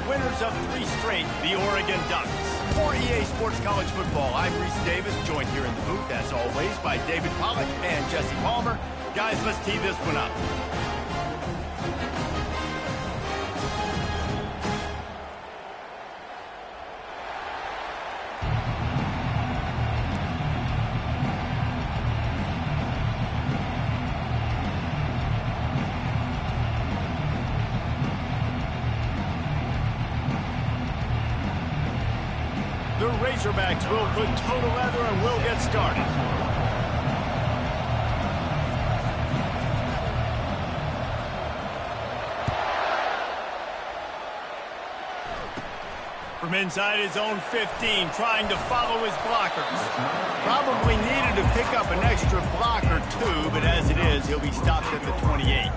winners of 3 straight, the Oregon Ducks. For EA Sports College Football, I'm Reese Davis, joined here in the booth, as always, by David Pollack and Jesse Palmer. Guys, let's tee this one up. The Razorbacks will put total leather and will get started. From inside his own 15, trying to follow his blockers. Probably needed to pick up an extra block or 2, but as it is, he'll be stopped at the 28.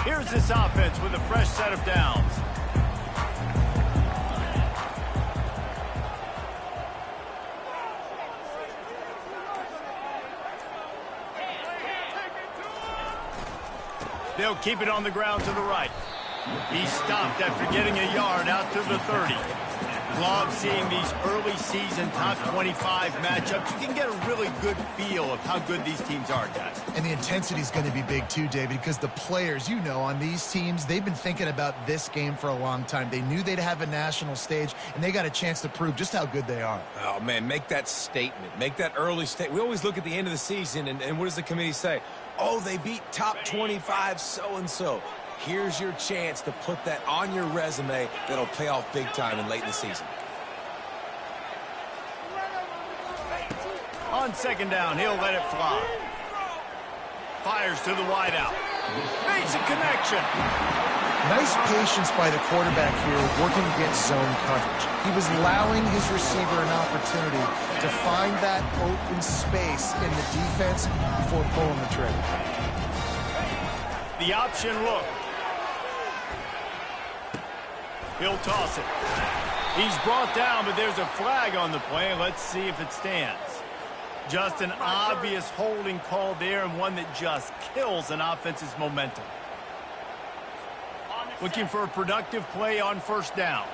Here's this offense with a fresh set of downs. They'll keep it on the ground to the right. He stopped after getting a yard out to the 30. Love seeing these early season top 25 matchups. You can get a really good feel of how good these teams are, guys. And the intensity is going to be big too, David, because the players, you know, on these teams, they've been thinking about this game for a long time. They knew they'd have a national stage, and they got a chance to prove just how good they are. Oh, man, make that statement. Make that early statement. We always look at the end of the season, and what does the committee say? Oh, they beat top 25 so-and-so. Here's your chance to put that on your resume that'll pay off big time and late in the season. On second down, he'll let it fly. Fires to the wideout. Makes a connection. Nice patience by the quarterback here working against zone coverage. He was allowing his receiver an opportunity to find that open space in the defense before pulling the trigger. The option look. He'll toss it. He's brought down, but there's a flag on the play. Let's see if it stands. Just an obvious holding call there, and one that just kills an offense's momentum. Looking for a productive play on first down.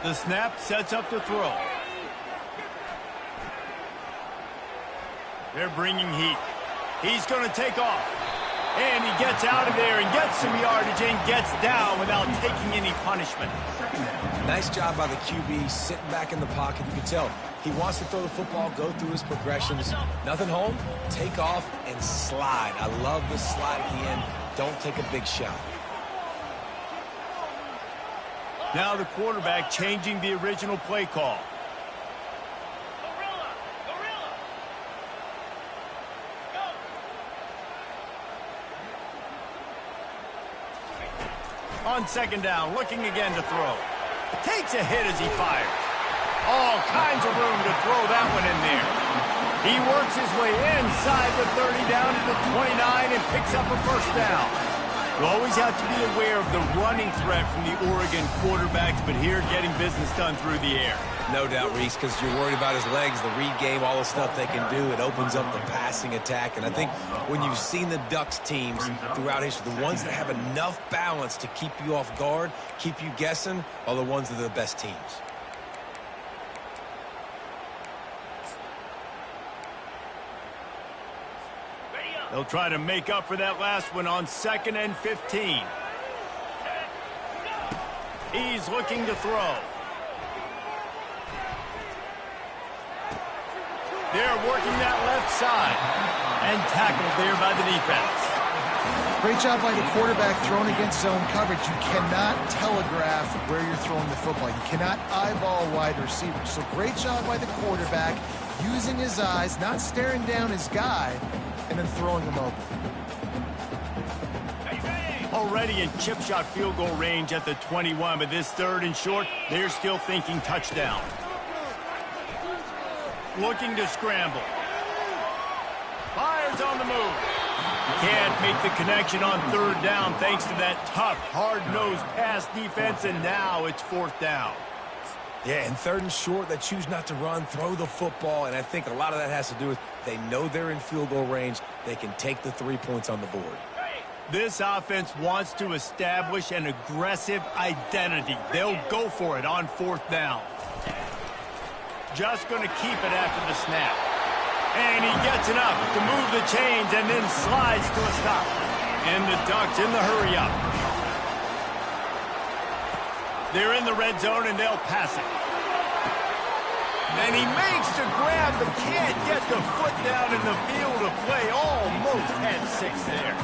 The snap sets up the throw. They're bringing heat. He's going to take off. And he gets out of there and gets some yardage and gets down without taking any punishment. Nice job by the QB sitting back in the pocket. You can tell he wants to throw the football, go through his progressions. Nothing home, take off and slide. I love the slide at the end. Don't take a big shot. Now the quarterback changing the original play call. On second down, looking again to throw. Takes a hit as he fires. All kinds of room to throw that one in there. He works his way inside the 30 down to the 29 and picks up a first down. You always have to be aware of the running threat from the Oregon quarterbacks, but here getting business done through the air. No doubt, Reese, because you're worried about his legs, the read game, all the stuff they can do. It opens up the passing attack. And I think when you've seen the Ducks teams throughout history, the ones that have enough balance to keep you off guard, keep you guessing, are the ones that are the best teams. They'll try to make up for that last one on 2nd and 15. He's looking to throw. They're working that left side. And tackled there by the defense. Great job by the quarterback throwing against zone coverage. You cannot telegraph where you're throwing the football. You cannot eyeball wide receivers. So great job by the quarterback using his eyes, not staring down his guy, and then throwing him open. Already in chip shot field goal range at the 21, but this 3rd and short, they're still thinking touchdown. looking to scramble. Fires on the move. Can't make the connection on third down thanks to that tough, hard-nosed pass defense, and now it's fourth down. Yeah, and third and short, they choose not to run, throw the football, and I think a lot of that has to do with they know they're in field goal range. They can take the 3 points on the board. This offense wants to establish an aggressive identity. They'll go for it on fourth down. Just going to keep it after the snap. And he gets enough to move the chains and then slides to a stop. And the Ducks in the hurry-up. They're in the red zone, and they'll pass it. And he makes the grab, but can't get the foot down in the field of play. Almost had 6 there.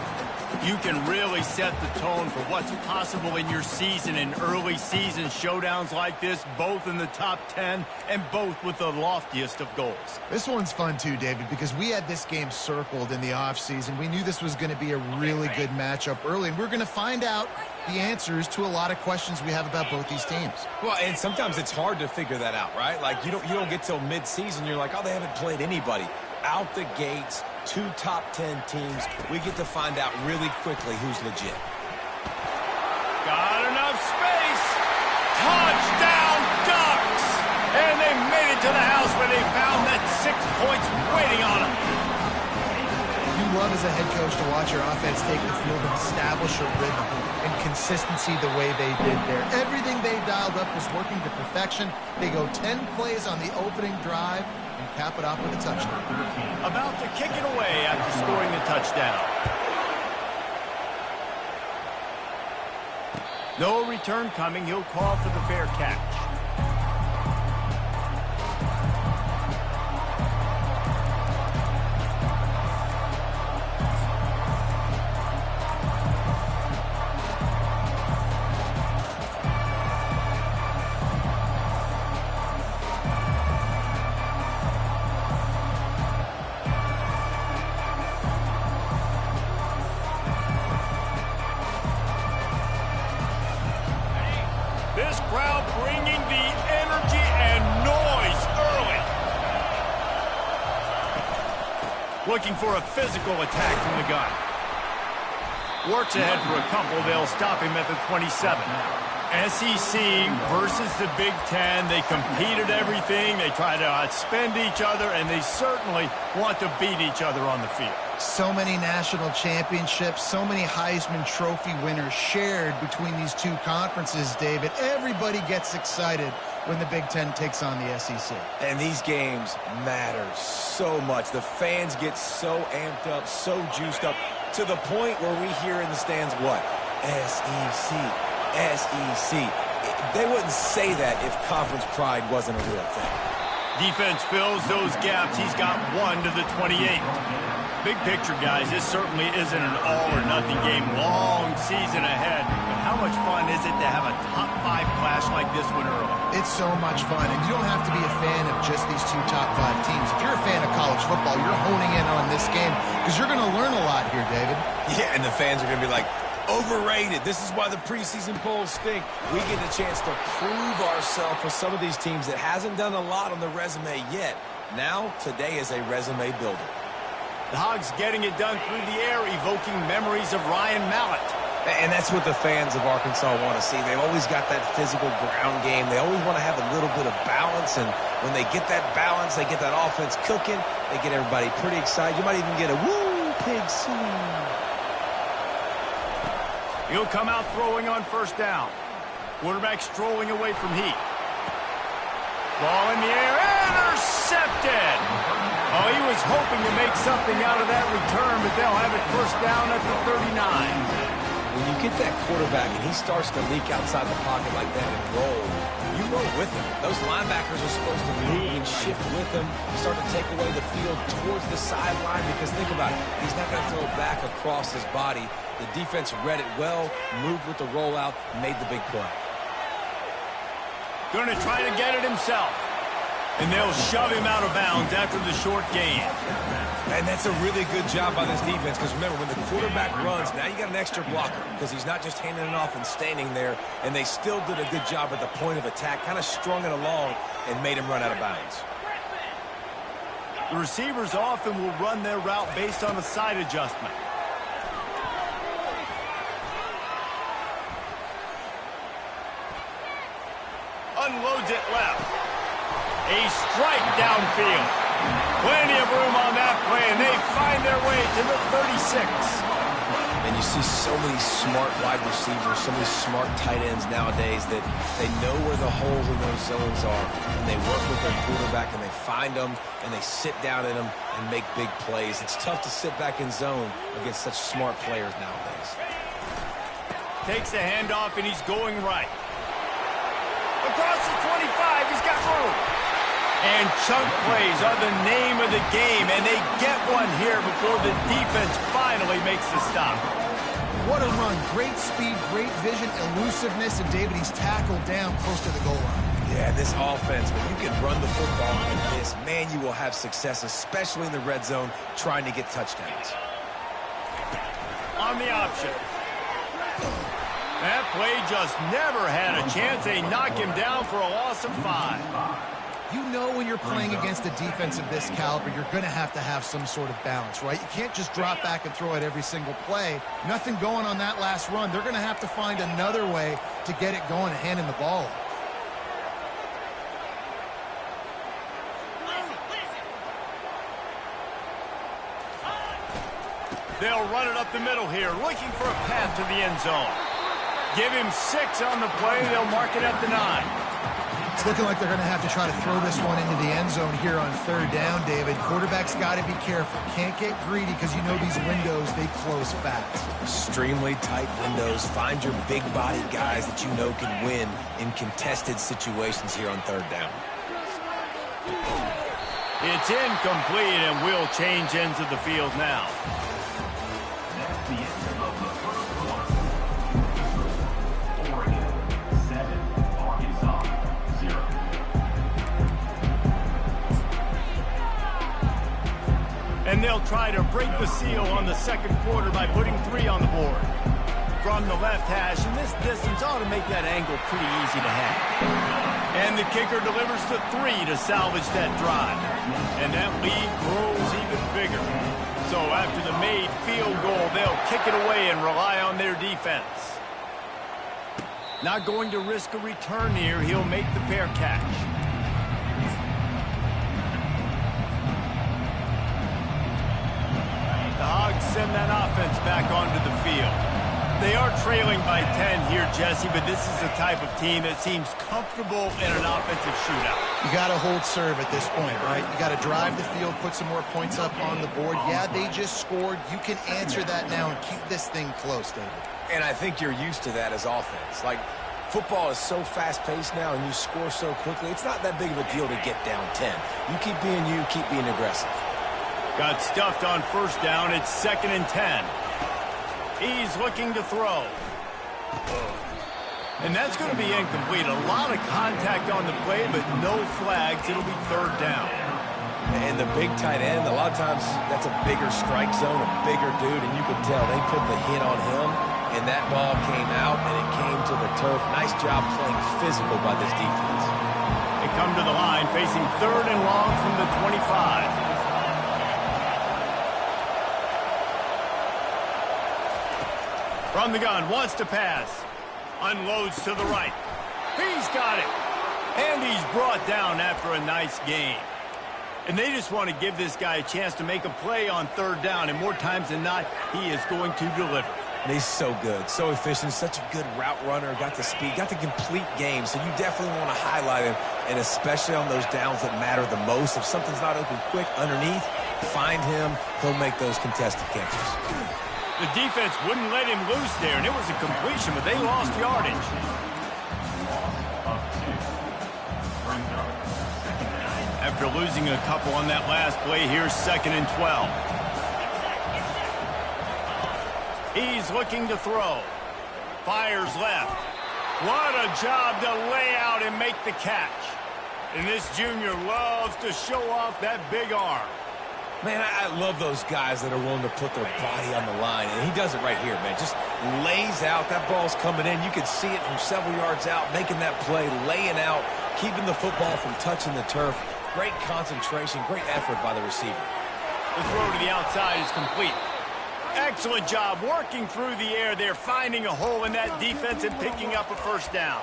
You can really set the tone for what's possible in your season in early season showdowns like this, both in the top 10 and both with the loftiest of goals. This one's fun too, David, because we had this game circled in the offseason. We knew this was going to be a really good matchup early, and we're going to find out the answers to a lot of questions we have about both these teams. Well, and sometimes it's hard to figure that out, right? Like, you don't get till mid-season, you're like, oh, they haven't played anybody. Out the gates, 2 top 10 teams. We get to find out really quickly who's legit. Got enough space. Touchdown, Ducks! And they made it to the house where they found that 6 points waiting on them. You love as a head coach to watch your offense take the field and establish a rhythm and consistency the way they did there. Everything they dialed up was working to perfection. They go 10 plays on the opening drive and cap it off with a touchdown. About to kick it away after scoring the touchdown. No return coming. He'll call for the fair catch. This crowd bringing the energy and noise early. Looking for a physical attack from the gun. Works ahead for a couple. They'll stop him at the 27. SEC versus the Big Ten. They compete at everything. They try to outspend each other, and they certainly want to beat each other on the field. So many national championships, so many Heisman Trophy winners shared between these two conferences, David. Everybody gets excited when the Big Ten takes on the SEC. And these games matter so much. The fans get so amped up, so juiced up, to the point where we hear in the stands what? SEC, SEC. They wouldn't say that if conference pride wasn't a real thing. Defense fills those gaps. He's got 1 to the 28. Big picture, guys, this certainly isn't an all-or-nothing game. Long season ahead. But how much fun is it to have a top-5 clash like this one early? It's so much fun, and you don't have to be a fan of just these 2 top-5 teams. If you're a fan of college football, you're honing in on this game because you're going to learn a lot here, David. Yeah, and the fans are going to be like, overrated. This is why the preseason polls stink. We get a chance to prove ourselves with some of these teams that hasn't done a lot on the resume yet. Now, today is a resume builder. The Hogs getting it done through the air, evoking memories of Ryan Mallett. And that's what the fans of Arkansas want to see. They've always got that physical ground game. They always want to have a little bit of balance, and when they get that balance, they get that offense cooking, they get everybody pretty excited. You might even get a woo, pig swing. He'll come out throwing on first down. Quarterback strolling away from Heat. Ball in the air, intercepted! Oh, he was hoping to make something out of that return, but they'll have it first down at the 39. When you get that quarterback and he starts to leak outside the pocket like that and roll, you roll with him. Those linebackers are supposed to move and shift with him, start to take away the field towards the sideline, because think about it, he's not going to throw it back across his body. The defense read it well, moved with the rollout, made the big play. Going to try to get it himself. And they'll shove him out of bounds after the short gain. And that's a really good job by this defense, because remember, when the quarterback runs, now you got an extra blocker, because he's not just handing it off and standing there, and they still did a good job at the point of attack, kind of strung it along and made him run out of bounds. The receivers often will run their route based on a side adjustment. Unloads it left. A strike downfield. Plenty of room on that play, and they find their way to the 36. And you see so many smart wide receivers, so many smart tight ends nowadays that they know where the holes in those zones are, and they work with their quarterback, and they find them, and they sit down in them and make big plays. It's tough to sit back in zone against such smart players nowadays. Takes a handoff, and he's going right. Across the 25, he's got room. And chunk plays are the name of the game, and they get one here before the defense finally makes the stop. What a run. Great speed, great vision, elusiveness, and David, he's tackled down close to the goal line. Yeah, this offense, when you can run the football like this, man, you will have success, especially in the red zone, trying to get touchdowns. On the option. That play just never had a chance. They knock him down for a loss of 5. You know when you're playing against a defense of this caliber, you're going to have some sort of balance, right? You can't just drop back and throw it every single play. Nothing going on that last run. They're going to have to find another way to get it going and hand him the ball off. They'll run it up the middle here, looking for a path to the end zone. Give him 6 on the play. They'll mark it at the 9. It's looking like they're going to have to try to throw this one into the end zone here on 3rd down, David. Quarterback's got to be careful. Can't get greedy because you know these windows, they close fast. Extremely tight windows. Find your big-body guys that you know can win in contested situations here on 3rd down. It's incomplete, and we'll change ends of the field now. And they'll try to break the seal on the second quarter by putting 3 on the board. From the left hash, and this distance ought to make that angle pretty easy to have. And the kicker delivers the 3 to salvage that drive. And that lead grows even bigger. So after the made field goal, they'll kick it away and rely on their defense. Not going to risk a return here. He'll make the fair catch. The Hogs send that offense back onto the field. They are trailing by 10 here, Jesse, but this is the type of team that seems comfortable in an offensive shootout. You got to hold serve at this point, right? You got to drive the field, put some more points up on the board. Yeah, they just scored. You can answer that now and keep this thing close, David. And I think you're used to that as offense. Like, football is so fast-paced now and you score so quickly, it's not that big of a deal to get down 10. You keep being you, keep being aggressive. Got stuffed on 1st down. It's 2nd and 10. He's looking to throw. And that's going to be incomplete. A lot of contact on the play, but no flags. It'll be 3rd down. And the big tight end, a lot of times that's a bigger strike zone, a bigger dude, and you can tell they put the hit on him, and that ball came out, and it came to the turf. Nice job playing physical by this defense. They come to the line, facing 3rd and long from the 25. From the gun, wants to pass. Unloads to the right. He's got it. And he's brought down after a nice gain. And they just want to give this guy a chance to make a play on 3rd down. And more times than not, he is going to deliver. And he's so good, so efficient, such a good route runner, got the speed, got the complete game. So you definitely want to highlight him, and especially on those downs that matter the most. If something's not open quick underneath, find him. He'll make those contested catches. The defense wouldn't let him loose there, and it was a completion, but they lost yardage. After losing a couple on that last play, here's 2nd and 12. He's looking to throw. Fires left. What a job to lay out and make the catch. And this junior loves to show off that big arm. Man, I love those guys that are willing to put their body on the line, and he does it right here, man. Just lays out. That ball's coming in. You can see it from several yards out, making that play, laying out, keeping the football from touching the turf. Great concentration, great effort by the receiver. The throw to the outside is complete. Excellent job working through the air there, finding a hole in that defense and picking up a first down.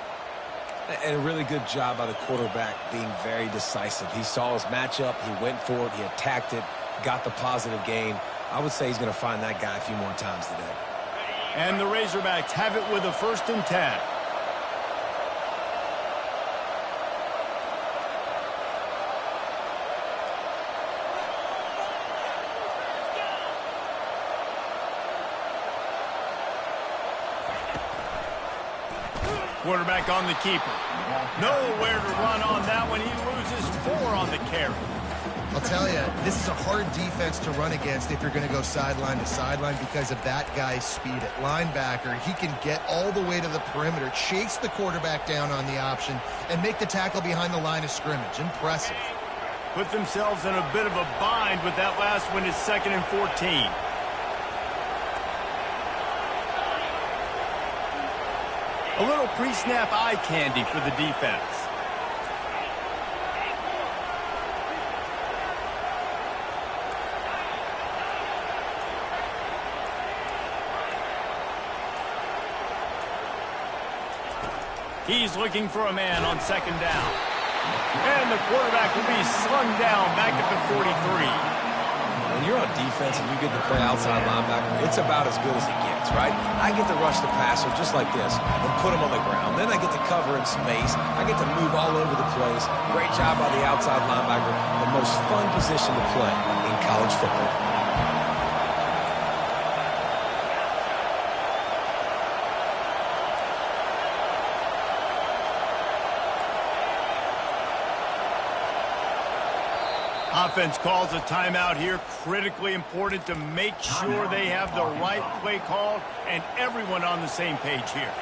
And a really good job by the quarterback being very decisive. He saw his matchup, he went for it, he attacked it, got the positive gain. I would say he's going to find that guy a few more times today. And the Razorbacks have it with a 1st and 10. Quarterback on the keeper. Nowhere to run on that one. He loses 4 on the carry. I'll tell you, this is a hard defense to run against if you're going to go sideline to sideline because of that guy's speed at linebacker. He can get all the way to the perimeter, chase the quarterback down on the option, and make the tackle behind the line of scrimmage. Impressive. Put themselves in a bit of a bind with that last one. It's 2nd and 14. A little pre-snap eye candy for the defense. He's looking for a man on 2nd down. And the quarterback will be slung down back at the 43. When you're on defense and you get to play outside linebacker, it's about as good as it gets, right? I get to rush the passer just like this and put him on the ground. Then I get to cover in space. I get to move all over the place. Great job by the outside linebacker. The most fun position to play in college football. Offense calls a timeout here. Critically important to make sure they have the right play called and everyone on the same page here.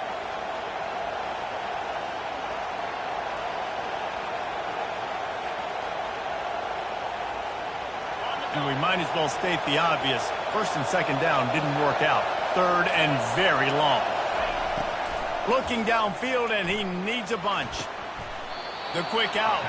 And we might as well state the obvious. 1st and 2nd down didn't work out. 3rd and very long. Looking downfield, and he needs a bunch. The quick out.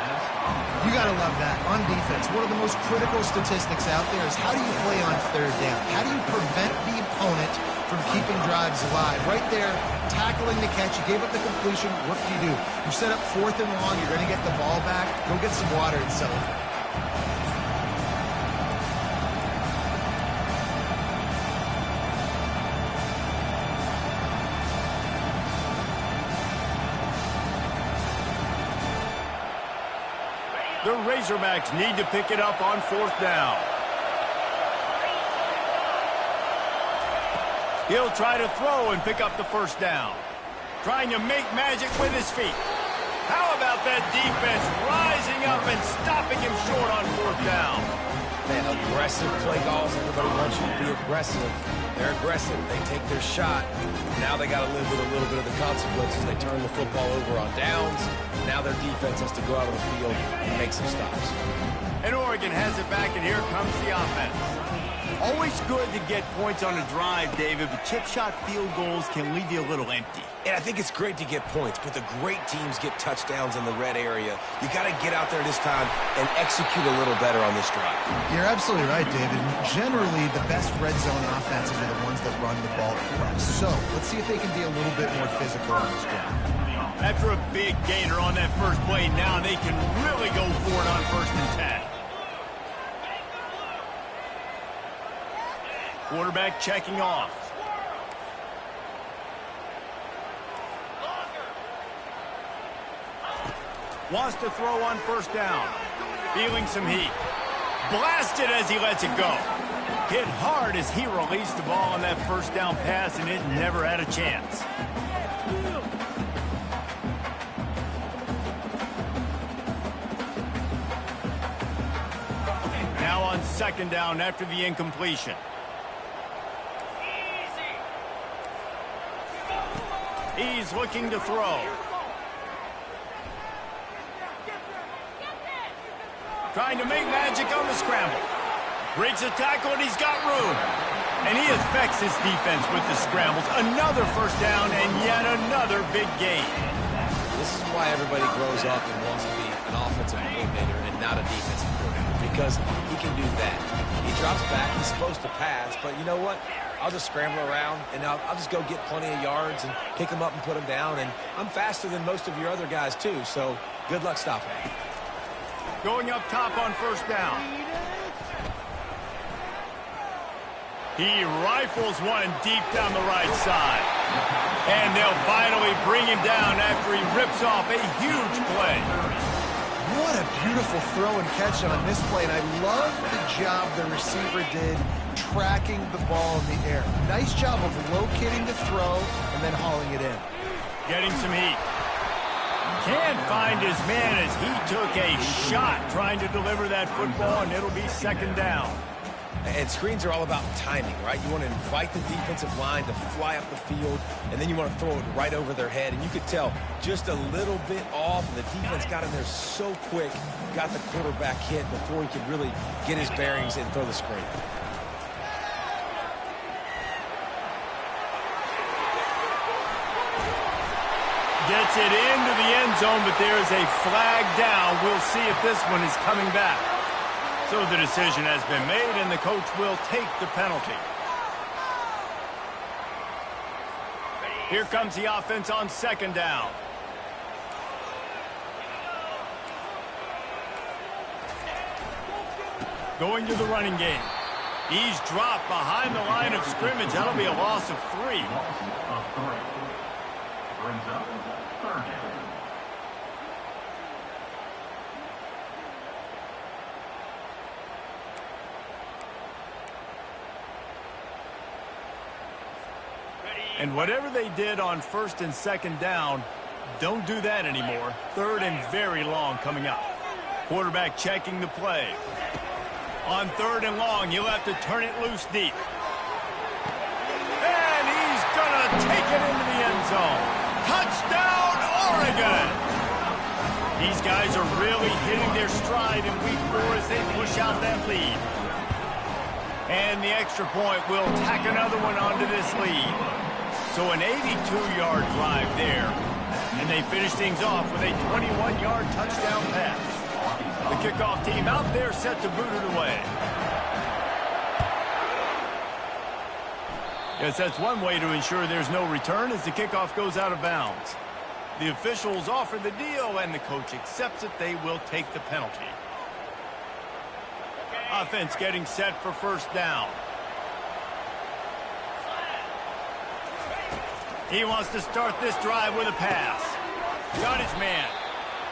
You got to love that. On defense, one of the most critical statistics out there is how do you play on 3rd down? How do you prevent the opponent from keeping drives alive? Right there, tackling the catch. You gave up the completion. What do? You set up 4th and long. You're going to get the ball back. Go get some water and celebrate. The Razorbacks need to pick it up on 4th down. He'll try to throw and pick up the 1st down. Trying to make magic with his feet. How about that defense rising up and stopping him short on 4th down? Man, aggressive play calls. Everybody wants you to be aggressive. They're aggressive. They take their shot. Now they got to live with a little bit of the consequences. They turn the football over on downs. Now their defense has to go out on the field and make some stops. And Oregon has it back, and here comes the offense. Always good to get points on a drive, David, but chip shot field goals can leave you a little empty. And I think it's great to get points, but the great teams get touchdowns in the red area. You got to get out there this time and execute a little better on this drive. You're absolutely right, David. Generally, the best red zone offenses are the ones that run the ball press. So let's see if they can be a little bit more physical on this drive. After a big gainer on that first play, now they can really go for it on 1st and 10. Quarterback checking off. Wants to throw on 1st down. Feeling some heat. Blasted as he lets it go. Hit hard as he released the ball on that 1st down pass, and it never had a chance. Now on 2nd down after the incompletion. He's looking to throw. Trying to make magic on the scramble. Breaks a tackle, and he's got room. And he affects his defense with the scrambles. Another 1st down and yet another big gain. This is why everybody grows up and wants to be an offensive coordinator and not a defensive coordinator, because he can do that. He drops back. He's supposed to pass, but you know what? I'll just scramble around, and I'll just go get plenty of yards and pick them up and put them down, and I'm faster than most of your other guys, too, so good luck stopping me. Going up top on first down. He rifles one deep down the right side. And they'll finally bring him down after he rips off a huge play. What a beautiful throw and catch on this play, and I love the job the receiver did tracking the ball in the air. Nice job of locating the throw and then hauling it in. Getting some heat. Can't find his man as he took a shot trying to deliver that football, and it'll be second down. And screens are all about timing, right? You want to invite the defensive line to fly up the field, and then you want to throw it right over their head. And you could tell just a little bit off, and the defense got in there so quick, got the quarterback hit before he could really get his bearings and throw the screen. Gets it into the end zone, but there's a flag down. We'll see if this one is coming back. So the decision has been made, and the coach will take the penalty. Here comes the offense on second down. Going to the running game. He's dropped behind the line of scrimmage. That'll be a loss of 3. Brings up third down. And whatever they did on first and second down, don't do that anymore. Third and very long coming up. Quarterback checking the play. On third and long, you'll have to turn it loose deep. And he's going to take it into the end zone. Touchdown, Oregon! These guys are really hitting their stride in week 4 as they push out that lead. And the extra point will tack another one onto this lead. So an 82-yard drive there. And they finish things off with a 21-yard touchdown pass. The kickoff team out there set to boot it away. Yes, that's one way to ensure there's no return as the kickoff goes out of bounds. The officials offer the deal, and the coach accepts it. They will take the penalty. Offense getting set for first down. He wants to start this drive with a pass. Got his man.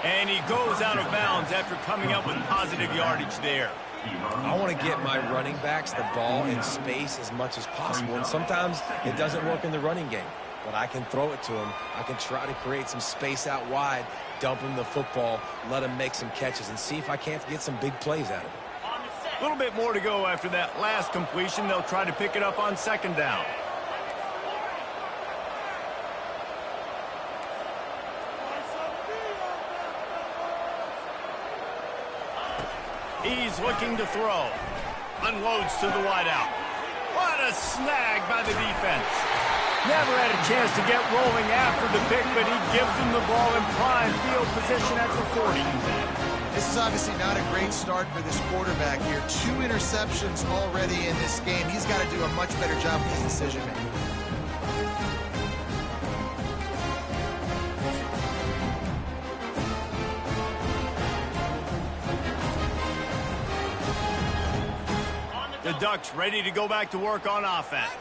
And he goes out of bounds after coming up with positive yardage there. I want to get my running backs the ball in space as much as possible. And sometimes it doesn't work in the running game. But I can throw it to him. I can try to create some space out wide, dump him the football, let him make some catches, and see if I can't get some big plays out of it. A little bit more to go after that last completion. They'll try to pick it up on second down. He's looking to throw. Unloads to the wideout. What a snag by the defense. Never had a chance to get rolling after the pick, but he gives him the ball in prime field position at the 40. This is obviously not a great start for this quarterback here. 2 interceptions already in this game. He's got to do a much better job with his decision-making. The Ducks ready to go back to work on offense.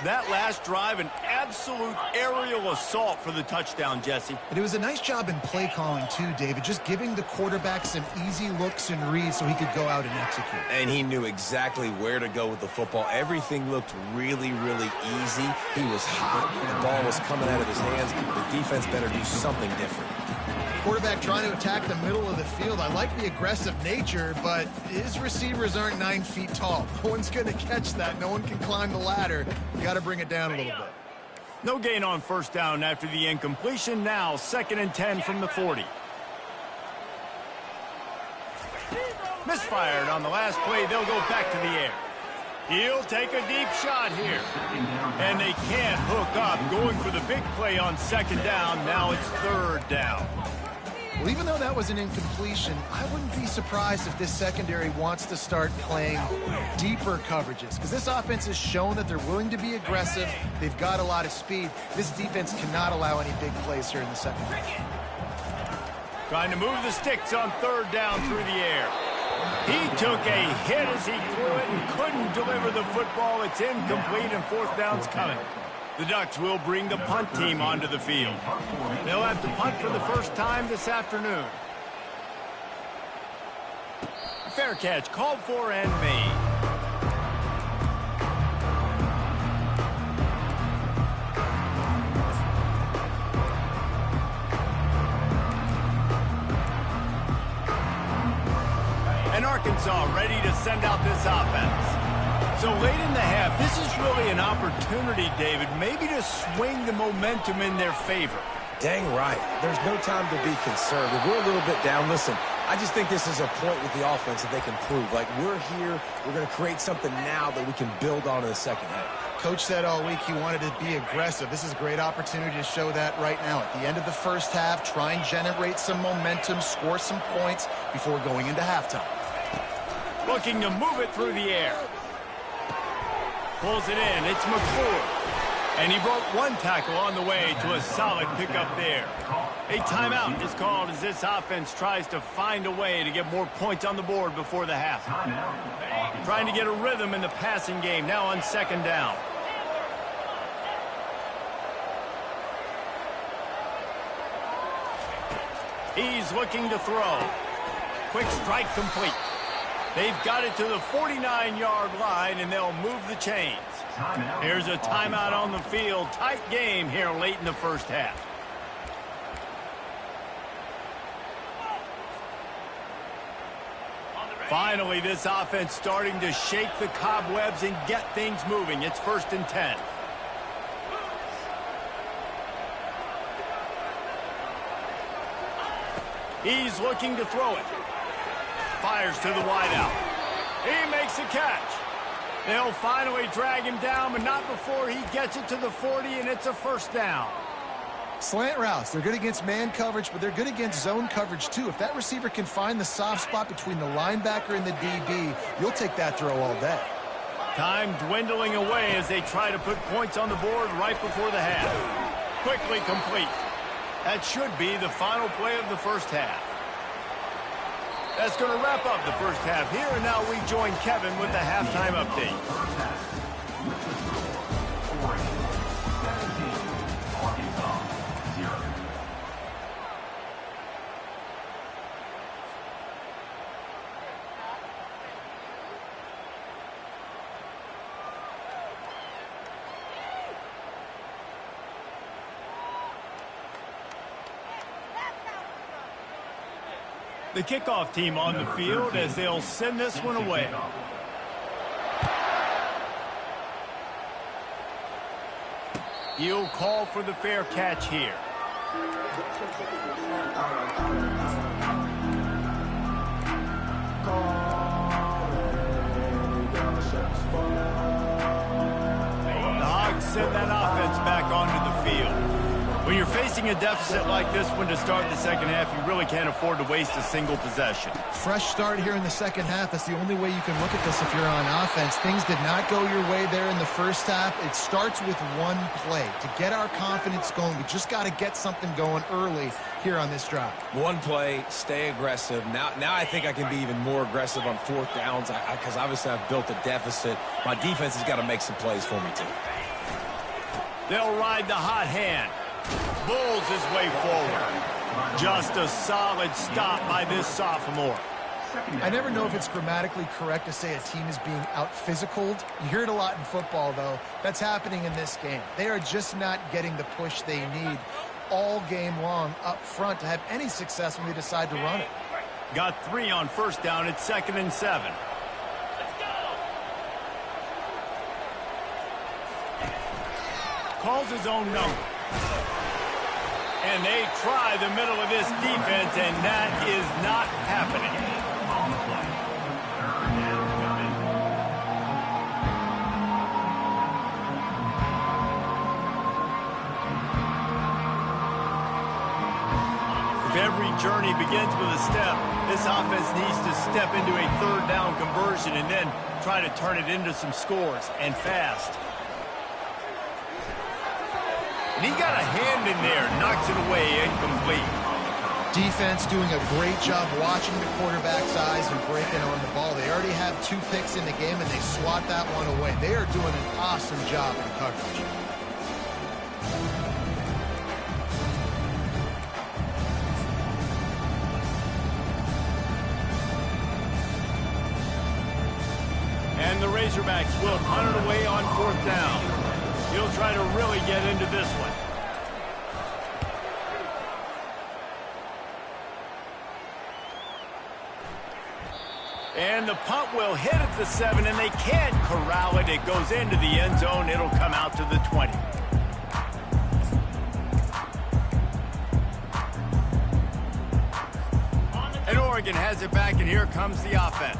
That last drive, an absolute aerial assault for the touchdown, Jesse. And it was a nice job in play calling, too, David, just giving the quarterback some easy looks and reads so he could go out and execute. And he knew exactly where to go with the football. Everything looked really, really easy. He was hot. The ball was coming out of his hands. The defense better do something different. Quarterback trying to attack the middle of the field. I like the aggressive nature, but his receivers aren't 9 feet tall. No one's going to catch that. No one can climb the ladder. You got to bring it down a little bit. No gain on first down after the incompletion. Now 2nd and 10 from the 40. Misfired on the last play. They'll go back to the air. He'll take a deep shot here. And they can't hook up. Going for the big play on second down. Now it's third down. Well, even though that was an incompletion, I wouldn't be surprised if this secondary wants to start playing deeper coverages, because this offense has shown that they're willing to be aggressive. They've got a lot of speed. This defense cannot allow any big plays here in the second half. Trying to move the sticks on third down through the air. He took a hit as he threw it and couldn't deliver the football. It's incomplete, and fourth down's coming. The Ducks will bring the punt team onto the field. They'll have to punt for the first time this afternoon. Fair catch called for and made. And Arkansas ready to send out this offense. So late in the half, this is really an opportunity, David, maybe to swing the momentum in their favor. Dang right. There's no time to be concerned. If we're a little bit down, listen, I just think this is a point with the offense that they can prove. Like, we're here, we're going to create something now that we can build on in the second half. Coach said all week he wanted to be aggressive. This is a great opportunity to show that right now. At the end of the first half, try and generate some momentum, score some points before going into halftime. Looking to move it through the air. Pulls it in. It's McClure. And he broke one tackle on the way to a solid pickup there. A timeout is called as this offense tries to find a way to get more points on the board before the half. Trying to get a rhythm in the passing game now on second down. He's looking to throw. Quick strike complete. They've got it to the 49-yard line, and they'll move the chains. Here's a timeout on the field. Tight game here late in the first half. Finally, this offense starting to shake the cobwebs and get things moving. It's 1st and 10. He's looking to throw it. Fires to the wideout. He makes a catch. They'll finally drag him down, but not before he gets it to the 40, and it's a first down. Slant routes, they're good against man coverage, but they're good against zone coverage too. If that receiver can find the soft spot between the linebacker and the DB, you'll take that throw all day. Time dwindling away as they try to put points on the board right before the half. Quickly complete. That should be the final play of the first half. That's going to wrap up the first half here, and now we join Kevin with the halftime update. The kickoff team on the field as they'll send this one away. He'll call for the fair catch here. The Hogs send that offense back onto the field. When you're facing a deficit like this one to start the second half, you really can't afford to waste a single possession. Fresh start here in the second half. That's the only way you can look at this if you're on offense. Things did not go your way there in the first half. It starts with one play. To get our confidence going, we just got to get something going early here on this drive. One play, stay aggressive. Now I think I can be even more aggressive on fourth downs because obviously I've built a deficit. My defense has got to make some plays for me too. They'll ride the hot hand. Bulls his way forward. Just a solid stop by this sophomore. I never know if it's grammatically correct to say a team is being out-physicaled. You hear it a lot in football, though. That's happening in this game. They are just not getting the push they need all game long up front to have any success when they decide to run it. Got 3 on first down. It's 2nd and 7. Calls his own number. And they try the middle of this defense, and that is not happening. journey begins with a step. This offense needs to step into a third down conversion and then try to turn it into some scores, and fast. And he got a hand in there, knocks it away, incomplete. Defense doing a great job watching the quarterback's eyes and breaking on the ball. They already have 2 picks in the game, and they swat that one away. They are doing an awesome job in coverage. And the Razorbacks will punt it away on 4th down. He'll try to really get into this one. And the punt will hit at the 7, and they can't corral it. It goes into the end zone. It'll come out to the 20. And Oregon has it back, and here comes the offense.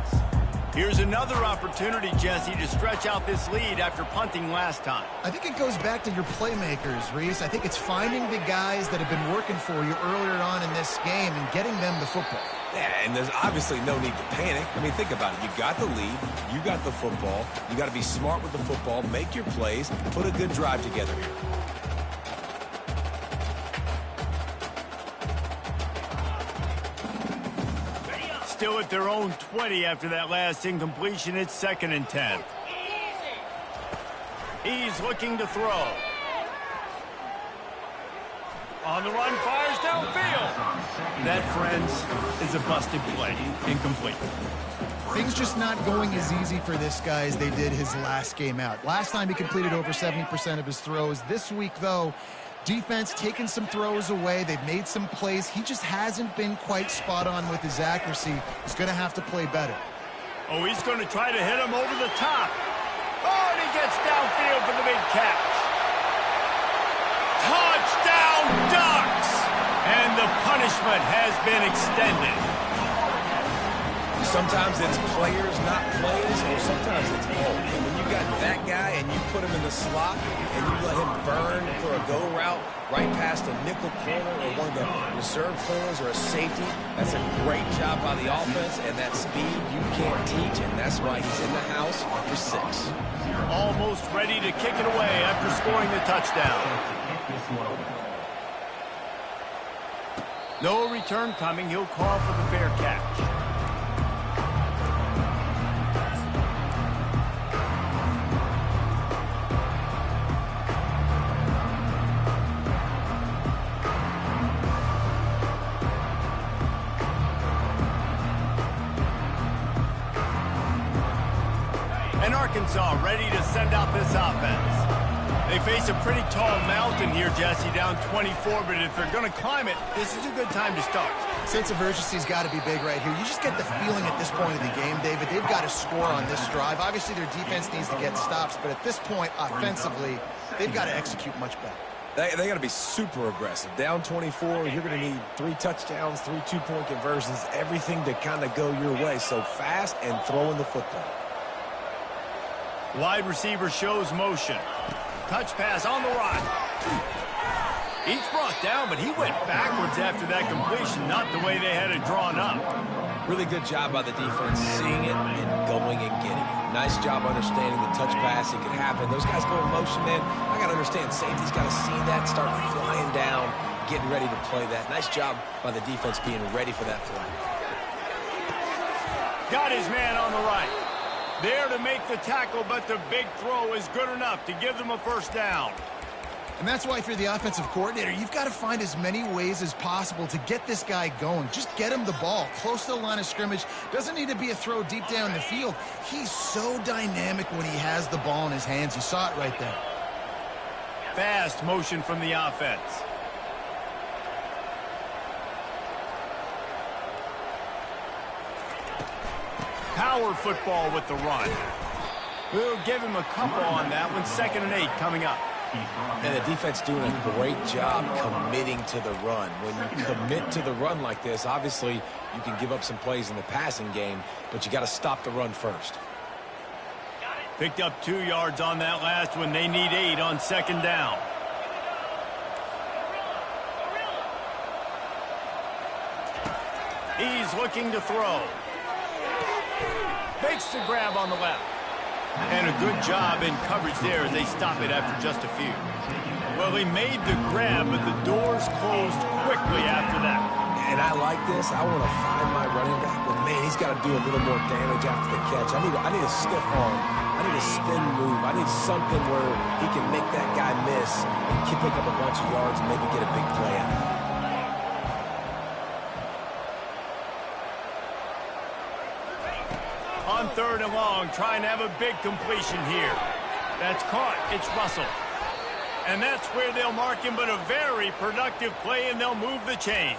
Here's another opportunity, Jesse, to stretch out this lead after punting last time. I think it goes back to your playmakers, Reese. I think it's finding the guys that have been working for you earlier on in this game and getting them the football. Yeah, and there's obviously no need to panic. I mean, think about it. You got the lead. You got the football. You got to be smart with the football, make your plays, put a good drive together here. Still at their own 20 after that last incompletion. It's 2nd and 10. He's looking to throw. On the run, fires downfield. That, friends, is a busted play. Incomplete. Things just not going as easy for this guy as they did his last game out. Last time he completed over 70% of his throws. This week, though, defense taking some throws away. They've made some plays. He just hasn't been quite spot on with his accuracy. He's going to have to play better. Oh, he's going to try to hit him over the top. Oh, and he gets downfield for the big catch. Touchdown, Ducks! And the punishment has been extended. Sometimes it's players, not plays, or sometimes it's both. And when you got that guy and you put him in the slot and you let him burn for a go route right past a nickel corner or one of the reserve corners or a safety, that's a great job by the offense, and that speed you can't teach, and that's why he's in the house for 6. Almost ready to kick it away after scoring the touchdown. No return coming. He'll call for the fair catch. And Arkansas ready to send out this offense. They face a pretty tall mountain here, Jesse, down 24, but if they're going to climb it, this is a good time to start. Sense of urgency's got to be big right here. You just get the feeling at this point of the game, David, they've got to score on this drive. Obviously, their defense needs to get stops, but at this point, offensively, they've got to execute much better. They got to be super aggressive. Down 24, you're going to need 3 touchdowns, 3 two-point conversions, everything to kind of go your way. So fast and throwing the football. Wide receiver shows motion. Touch pass on the run. He's brought down, but he went backwards after that completion, not the way they had it drawn up. Really good job by the defense, seeing it and going and getting it. Nice job understanding the touch pass. It could happen. Those guys go in motion, man. I got to understand, safety's got to see that, start flying down, getting ready to play that. Nice job by the defense being ready for that play. Got his man on the right. There to make the tackle, but the big throw is good enough to give them a first down. And that's why if you're the offensive coordinator, you've got to find as many ways as possible to get this guy going. Just get him the ball close to the line of scrimmage. Doesn't need to be a throw deep down the field. He's so dynamic when he has the ball in his hands. You saw it right there. Fast motion from the offense. Power football with the run. We'll give him a couple on that one. 2nd and 8 coming up. And the defense doing a great job committing to the run. When you commit to the run like this, obviously you can give up some plays in the passing game, but you got to stop the run first. Picked up 2 yards on that last one. They need 8 on 2nd down. He's looking to throw. Makes the grab on the left. And a good job in coverage there as they stop it after just a few. Well, he made the grab, but the doors closed quickly after that. And I like this. I want to find my running back, but man, he's got to do a little more damage after the catch. I need a stiff arm. I need a spin move. I need something where he can make that guy miss and pick up a bunch of yards and maybe get a big play out of it. On 3rd and long, trying to have a big completion here. That's caught. It's Russell. And that's where they'll mark him, but a very productive play, and they'll move the chains.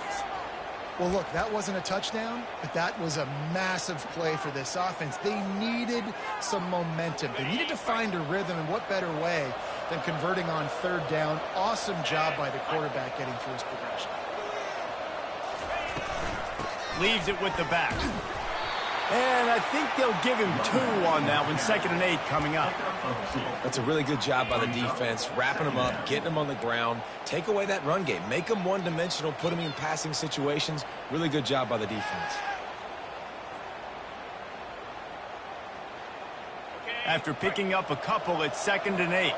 Well, look, that wasn't a touchdown, but that was a massive play for this offense. They needed some momentum. They needed to find a rhythm, and what better way than converting on 3rd down. Awesome job by the quarterback getting through his progression. Leaves it with the back. And I think they'll give him 2 on that one. 2nd and 8 coming up. That's a really good job by the defense, wrapping them up, getting them on the ground. Take away that run game. Make them one-dimensional, put them in passing situations. Really good job by the defense. After picking up a couple, it's 2nd and 8.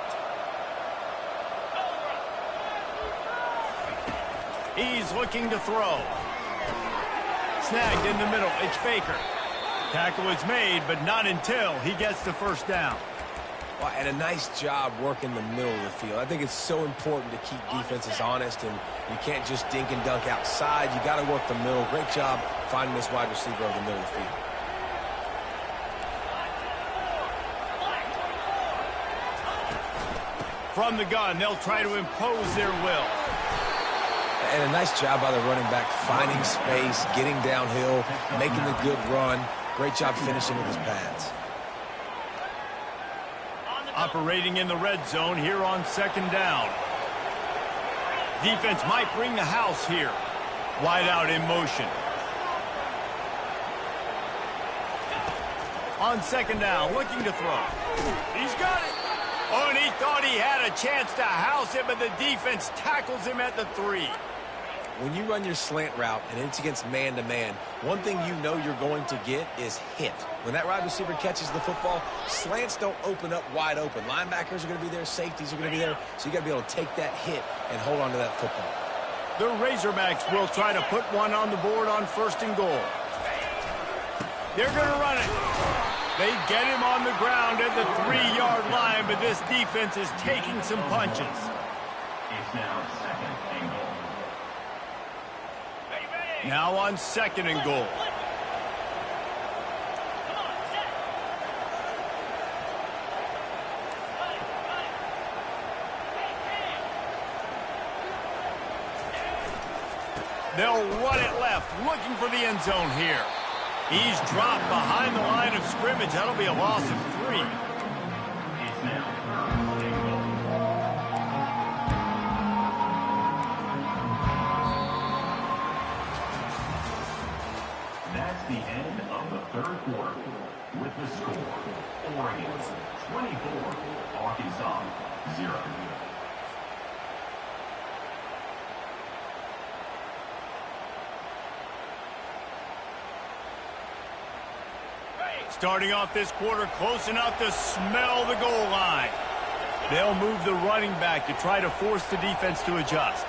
He's looking to throw. Snagged in the middle. It's Baker. Tackle is made, but not until he gets the 1st down. Well, and a nice job working the middle of the field. I think it's so important to keep defenses honest, and you can't just dink and dunk outside. You got to work the middle. Great job finding this wide receiver over the middle of the field. From the gun, they'll try to impose their will. And a nice job by the running back, finding space, getting downhill, making the good run. Great job finishing with his pads. Operating in the red zone here on 2nd down. Defense might bring the house here. Wide out in motion. On 2nd down, looking to throw. He's got it. Oh, and he thought he had a chance to house him, but the defense tackles him at the 3. When you run your slant route and it's against man-to-man, one thing you know you're going to get is hit. When that wide receiver catches the football, slants don't open up wide open. Linebackers are going to be there, safeties are going to be there, so you got to be able to take that hit and hold on to that football. The Razorbacks will try to put one on the board on 1st and goal. They're going to run it. They get him on the ground at the 3-yard line, but this defense is taking some punches. It's now 2nd and goal. Now on 2nd and goal. They'll run it left, looking for the end zone here. He's dropped behind the line of scrimmage. That'll be a loss of 3. It's now 3rd and goal. That's the end of the 3rd quarter. With the score, Oregon 24, Arkansas 0. Starting off this quarter close enough to smell the goal line. They'll move the running back to try to force the defense to adjust.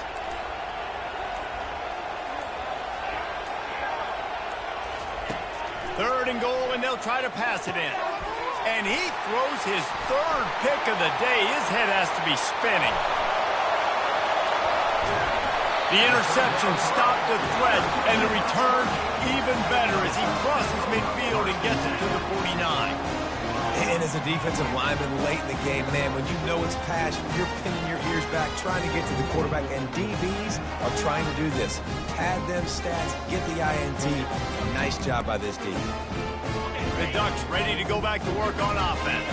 Third and goal, and they'll try to pass it in. And he throws his 3rd pick of the day. His head has to be spinning. The interception stopped the threat, and the return even better as he crosses midfield and gets it to the 49. And as a defensive lineman late in the game, man, when you know it's pass, you're pinning your ears back, trying to get to the quarterback, and DBs are trying to do this. Pad them stats, get the INT. Nice job by this D. The Ducks ready to go back to work on offense.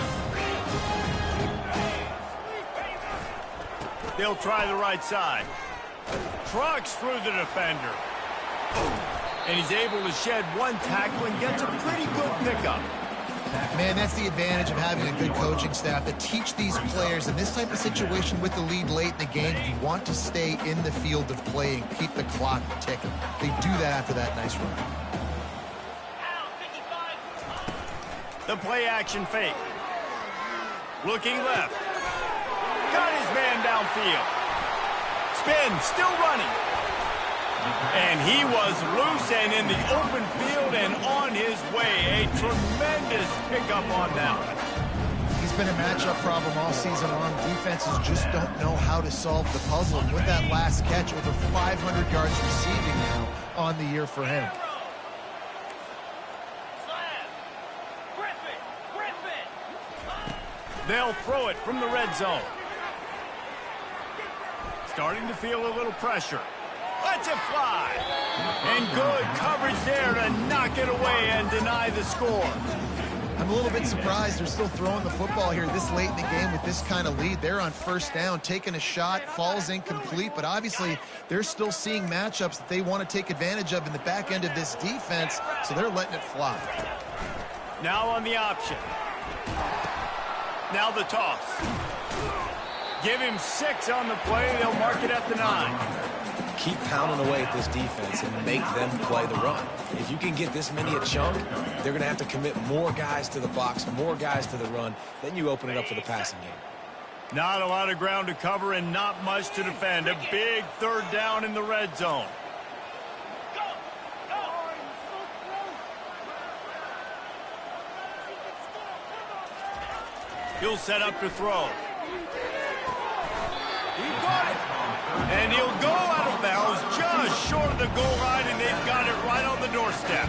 They'll try the right side. Trucks through the defender. And he's able to shed one tackle and gets a pretty good pickup. Man, that's the advantage of having a good coaching staff that teach these players in this type of situation with the lead late in the game. You want to stay in the field of play and keep the clock ticking. They do that after that nice run. The play action fake. Looking left. Got his man downfield. Spin, still running. And he was loose and in the open field and on his way. A tremendous pickup on that one. He's been a matchup problem all season long. Defenses just don't know how to solve the puzzle. And with that last catch, over 500 yards receiving now on the year for him. They'll throw it from the red zone. Starting to feel a little pressure. Lets it fly. And good coverage there to knock it away and deny the score. I'm a little bit surprised they're still throwing the football here this late in the game with this kind of lead. They're on first down, taking a shot, falls incomplete, but obviously they're still seeing matchups that they want to take advantage of in the back end of this defense, so they're letting it fly. Now on the option. Now the toss. Give him 6 on the play. They'll mark it at the 9. Keep pounding away at this defense and make them play the run. If you can get this many a chunk, they're going to have to commit more guys to the box, more guys to the run. Then you open it up for the passing game. Not a lot of ground to cover and not much to defend. A big third down in the red zone. He'll set up to throw. He got it. And he'll go out of bounds just short of the goal line, and they've got it right on the doorstep.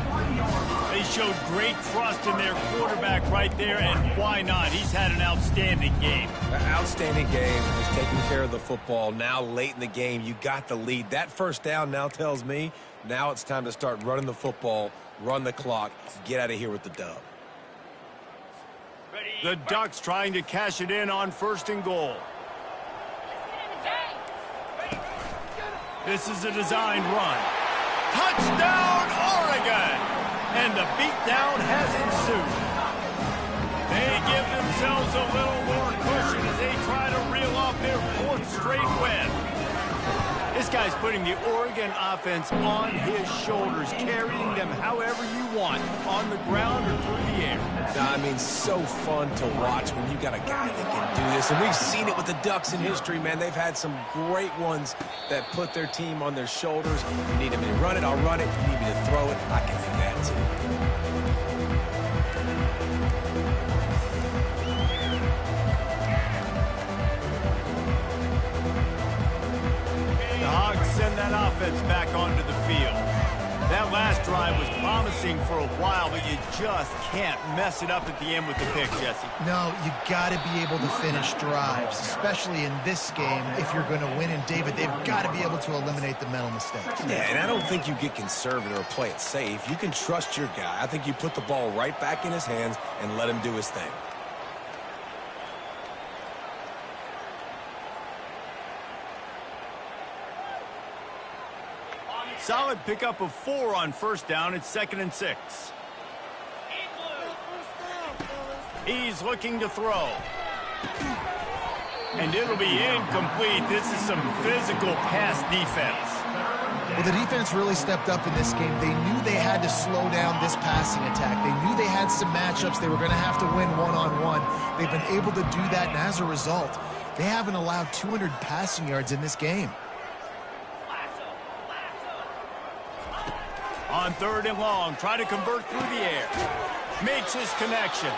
They showed great trust in their quarterback right there, and why not? He's had an outstanding game. An outstanding game. He's taking care of the football. Now late in the game, you got the lead. That first down now tells me now it's time to start running the football, run the clock, get out of here with the dub. The Ducks trying to cash it in on 1st and goal. This is a designed run. Touchdown, Oregon! And the beatdown has ensued. They give themselves a little more cushion as they try to reel off their 4th straight win. This guy's putting the Oregon offense on his shoulders, carrying them however you want, on the ground or through the air. I mean, so fun to watch when you got a guy that can do this. And we've seen it with the Ducks in history, man. They've had some great ones that put their team on their shoulders. You need me to run it, I'll run it. You need me to throw it, I can do that too. The Hogs send that offense back onto the field. That last drive was promising for a while, but you just can't mess it up at the end with the pick, Jesse. No, you got to be able to finish drives, especially in this game. If you're going to win, and David, they've got to be able to eliminate the mental mistakes. Yeah, and I don't think you get conservative or play it safe. You can trust your guy. I think you put the ball right back in his hands and let him do his thing. Solid pickup of 4 on 1st down. It's 2nd and 6. He's looking to throw. And it'll be incomplete. This is some physical pass defense. Well, the defense really stepped up in this game. They knew they had to slow down this passing attack. They knew they had some matchups they were going to have to win one-on-one. They've been able to do that, and as a result, they haven't allowed 200 passing yards in this game. On 3rd and long, try to convert through the air. Makes his connection.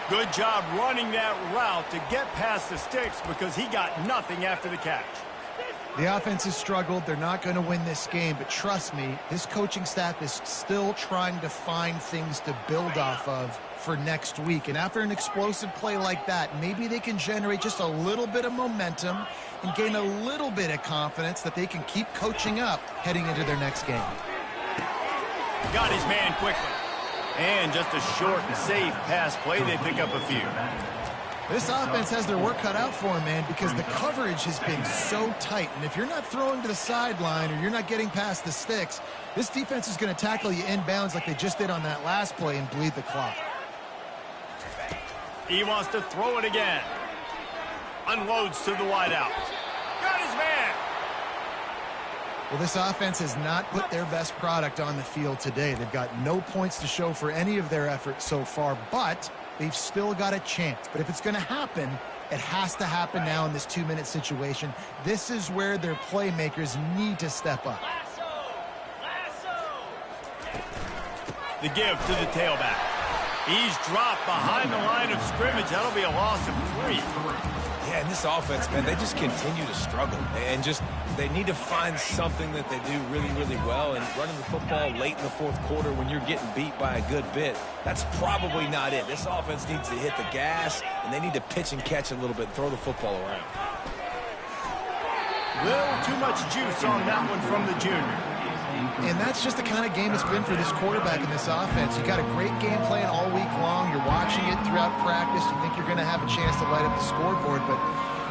Good job running that route to get past the sticks because he got nothing after the catch. The offense has struggled. They're not going to win this game, but trust me, this coaching staff is still trying to find things to build off of for next week. And after an explosive play like that, maybe they can generate just a little bit of momentum and gain a little bit of confidence that they can keep coaching up heading into their next game. Got his man quickly. And just a short and safe pass play. They pick up a few. This offense has their work cut out for them, man, because the coverage has been so tight. And if you're not throwing to the sideline or you're not getting past the sticks, this defense is going to tackle you inbounds like they just did on that last play and bleed the clock. He wants to throw it again. Unloads to the wideout. Got his man. Well, this offense has not put their best product on the field today. They've got no points to show for any of their efforts so far, but they've still got a chance. But if it's going to happen, it has to happen now in this 2-minute situation. This is where their playmakers need to step up. The give to the tailback. He's dropped behind the line of scrimmage. That'll be a loss of 3. Yeah, and this offense, man, they just continue to struggle. And just, they need to find something that they do really, really well. And running the football late in the fourth quarter when you're getting beat by a good bit, that's probably not it. This offense needs to hit the gas, and they need to pitch and catch a little bit, throw the football around. Little too much juice on that one from the junior. And that's just the kind of game it's been for this quarterback in this offense. You got a great game plan all week long. You're watching it throughout practice. You think you're going to have a chance to light up the scoreboard, but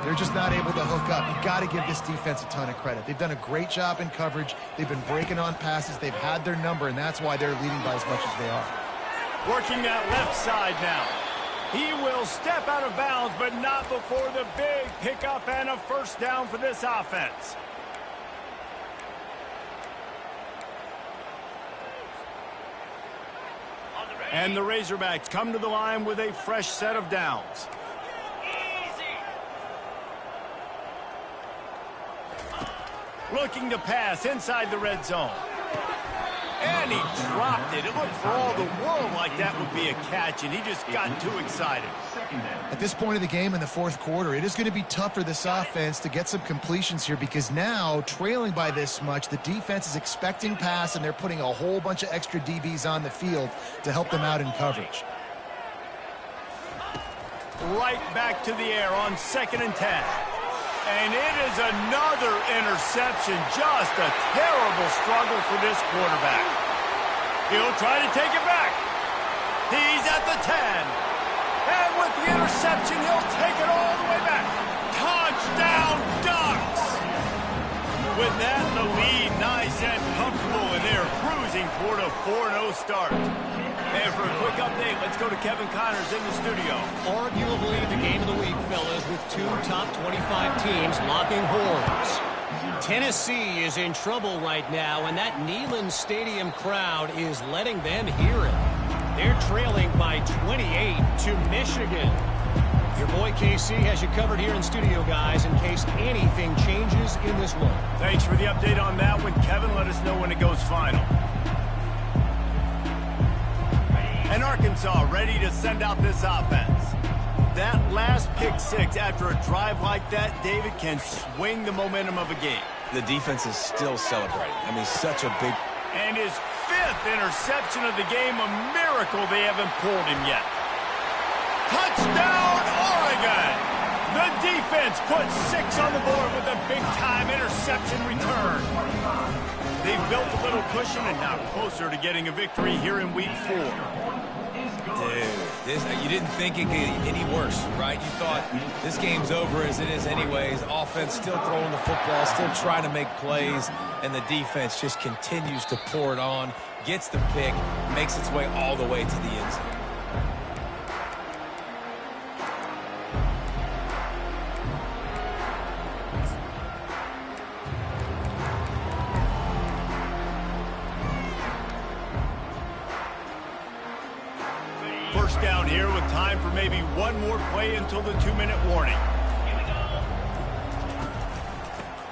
they're just not able to hook up. You've got to give this defense a ton of credit. They've done a great job in coverage. They've been breaking on passes. They've had their number, and that's why they're leading by as much as they are. Working that left side now. He will step out of bounds, but not before the big pickup and a first down for this offense. And the Razorbacks come to the line with a fresh set of downs. Looking to pass inside the red zone. And he dropped it. It looked for all the world like that would be a catch, and he just got too excited. At this point of the game in the fourth quarter, it is going to be tough for this offense to get some completions here because now, trailing by this much, the defense is expecting pass, and they're putting a whole bunch of extra DBs on the field to help them out in coverage. Right back to the air on 2nd and 10. And it is another interception. Just a terrible struggle for this quarterback. He'll try to take it back. He's at the 10. And with the interception, he'll take it all the way back. Touchdown, Ducks! With that in the lead, nice and comfortable, and they're cruising toward a 4-0 start. And for a quick update, let's go to Kevin Connors in the studio. Arguably the game of the week, fellas, with 2 top 25 teams locking horns. Tennessee is in trouble right now, and that Neyland Stadium crowd is letting them hear it. They're trailing by 28 to Michigan. Your boy KC has you covered here in studio, guys, in case anything changes in this one. Thanks for the update on that one, Kevin. Let us know when it goes final. And Arkansas ready to send out this offense. That last pick six after a drive like that, David, can swing the momentum of a game. The defense is still celebrating. I mean, such a big... And his 5th interception of the game, a miracle they haven't pulled him yet. Touchdown, Oregon! The defense puts 6 on the board with a big-time interception return. They've built a little cushion and now closer to getting a victory here in week 4. Dude, you didn't think it could get any worse, right? You thought this game's over as it is anyways. Offense still throwing the football, still trying to make plays, and the defense just continues to pour it on, gets the pick, makes its way all the way to the end zone. First down here with time for maybe one more play until the 2-minute warning.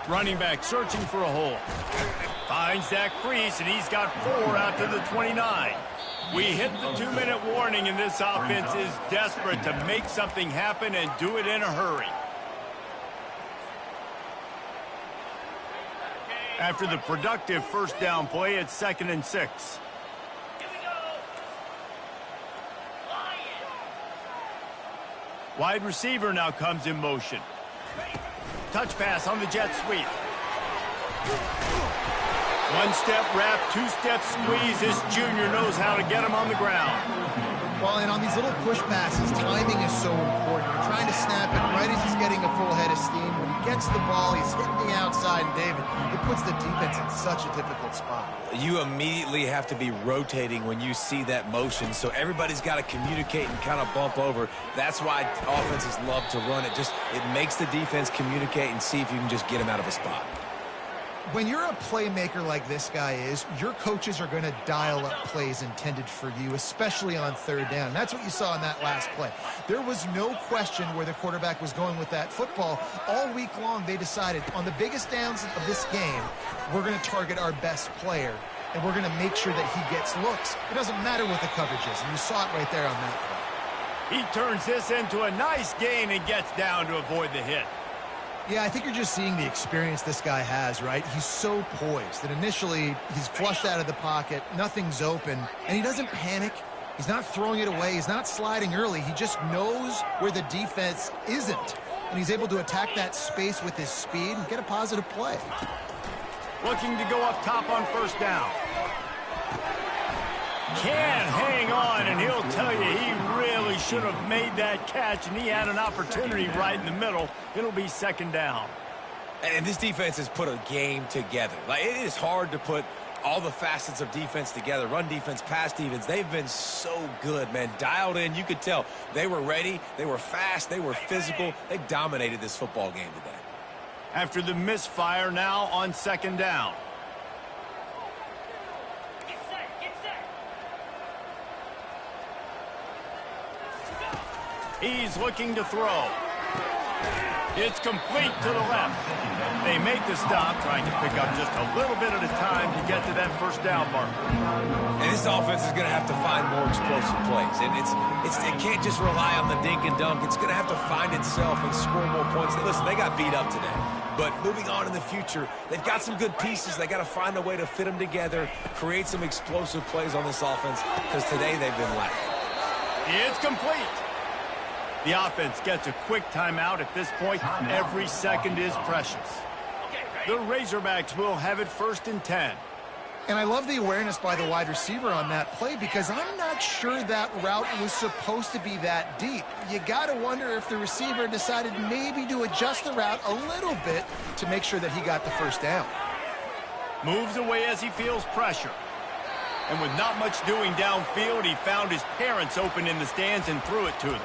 Running back searching for a hole. Finds that crease, and he's got 4 out to the 29. We hit the 2-minute warning, and this offense is desperate to make something happen and do it in a hurry. After the productive first down play, it's 2nd and 6. Wide receiver now comes in motion. Touch pass on the jet sweep. 1-step wrap, 2-step squeeze. This junior knows how to get him on the ground. Well, and on these little push passes, timing is so important. You're trying to snap it right as he's getting a full head of steam. When he gets the ball, he's hitting the outside, and David, it puts the defense in such a difficult spot. You immediately have to be rotating when you see that motion, so everybody's got to communicate and kind of bump over. That's why offenses love to run it. It makes the defense communicate and see if you can just get him out of a spot. When you're a playmaker like this guy is, your coaches are going to dial up plays intended for you, especially on third down. That's what you saw in that last play. There was no question where the quarterback was going with that football. All week long, they decided on the biggest downs of this game, we're going to target our best player, and we're going to make sure that he gets looks. It doesn't matter what the coverage is, and you saw it right there on that play. He turns this into a nice gain and gets down to avoid the hit. Yeah, I think you're just seeing the experience this guy has, right? He's so poised that initially he's flushed out of the pocket, nothing's open, and he doesn't panic. He's not throwing it away. He's not sliding early. He just knows where the defense isn't, and he's able to attack that space with his speed and get a positive play. Looking to go up top on first down. Can hang on, and he'll tell you he really should have made that catch, and he had an opportunity right in the middle. It'll be second down. And this defense has put a game together. Like, it is hard to put all the facets of defense together. Run defense, pass defense. They've been so good, man. Dialed in. You could tell they were ready. They were fast. They were physical. They dominated this football game today. After the misfire, now on second down. He's looking to throw. It's complete to the left. They make the stop, trying to pick up just a little bit at a time to get to that first down marker. And this offense is going to have to find more explosive plays. And it can't just rely on the dink and dunk. It's going to have to find itself and score more points. Listen, they got beat up today. But moving on in the future, they've got some good pieces. They got to find a way to fit them together, create some explosive plays on this offense, because today they've been lacking. It's complete. The offense gets a quick timeout at this point. Every second is precious. The Razorbacks will have it first and 10. And I love the awareness by the wide receiver on that play, because I'm not sure that route was supposed to be that deep. You got to wonder if the receiver decided maybe to adjust the route a little bit to make sure that he got the first down. Moves away as he feels pressure. And with not much doing downfield, he found his parents open in the stands and threw it to them.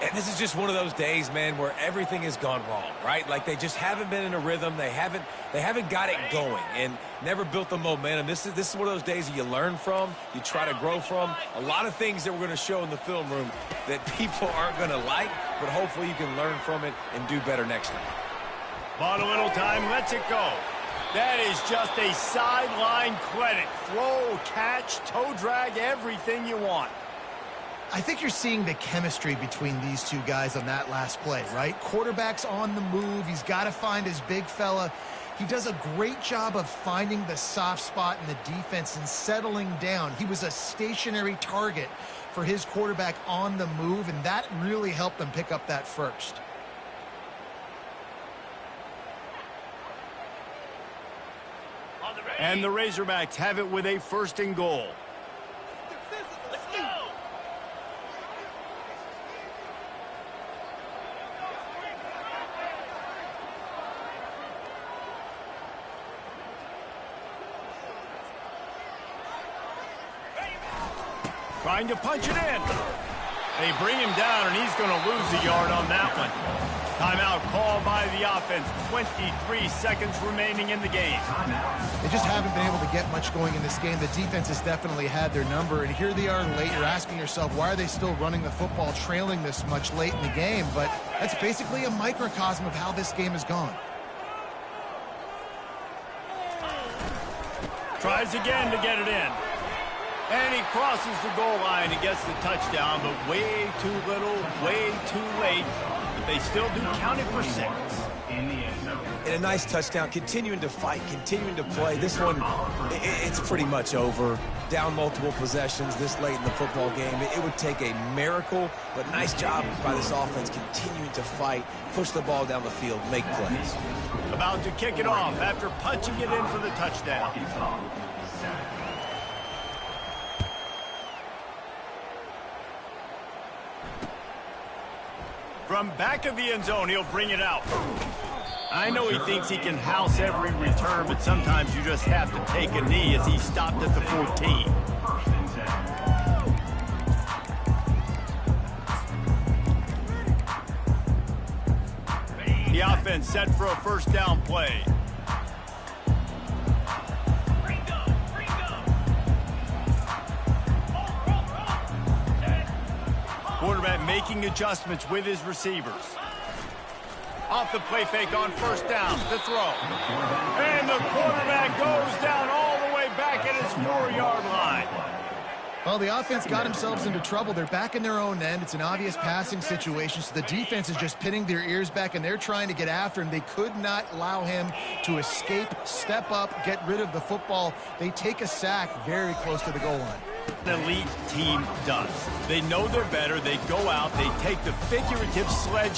And this is just one of those days, man, where everything has gone wrong, right? Like, they just haven't been in a rhythm. They haven't got it going and never built the momentum. This is one of those days that you learn from, you try to grow from. A lot of things that we're going to show in the film room that people aren't going to like, but hopefully you can learn from it and do better next time. Bought a little time, lets it go. That is just a sideline credit. Throw, catch, toe drag, everything you want. I think you're seeing the chemistry between these two guys on that last play, right? Quarterback's on the move. He's got to find his big fella. He does a great job of finding the soft spot in the defense and settling down. He was a stationary target for his quarterback on the move, and that really helped them pick up that first. And the Razorbacks have it with a first and goal. Trying to punch it in. They bring him down, and he's going to lose a yard on that one. Timeout called by the offense. 23 seconds remaining in the game. They just haven't been able to get much going in this game. The defense has definitely had their number, and here they are late. You're asking yourself, why are they still running the football, trailing this much late in the game? But that's basically a microcosm of how this game has gone. Tries again to get it in. And he crosses the goal line and gets the touchdown, but way too little, way too late. But they still do count it for 6. And a nice touchdown, continuing to fight, continuing to play. This one, it's pretty much over. Down multiple possessions this late in the football game. It would take a miracle, but nice job by this offense continuing to fight, push the ball down the field, make plays. About to kick it off after punching it in for the touchdown. From back of the end zone, he'll bring it out. I know he thinks he can house every return, but sometimes you just have to take a knee as he stopped at the 14. The offense set for a first down play. Quarterback making adjustments with his receivers. Off the play fake on first down, the throw. And the quarterback goes down all the way back at his 4-yard line. Well, the offense got themselves into trouble. They're back in their own end. It's an obvious passing situation, so the defense is just pinning their ears back, and they're trying to get after him. They could not allow him to escape, step up, get rid of the football. They take a sack very close to the goal line. An elite team does. They know they're better. They go out. They take the figurative sledgehammer.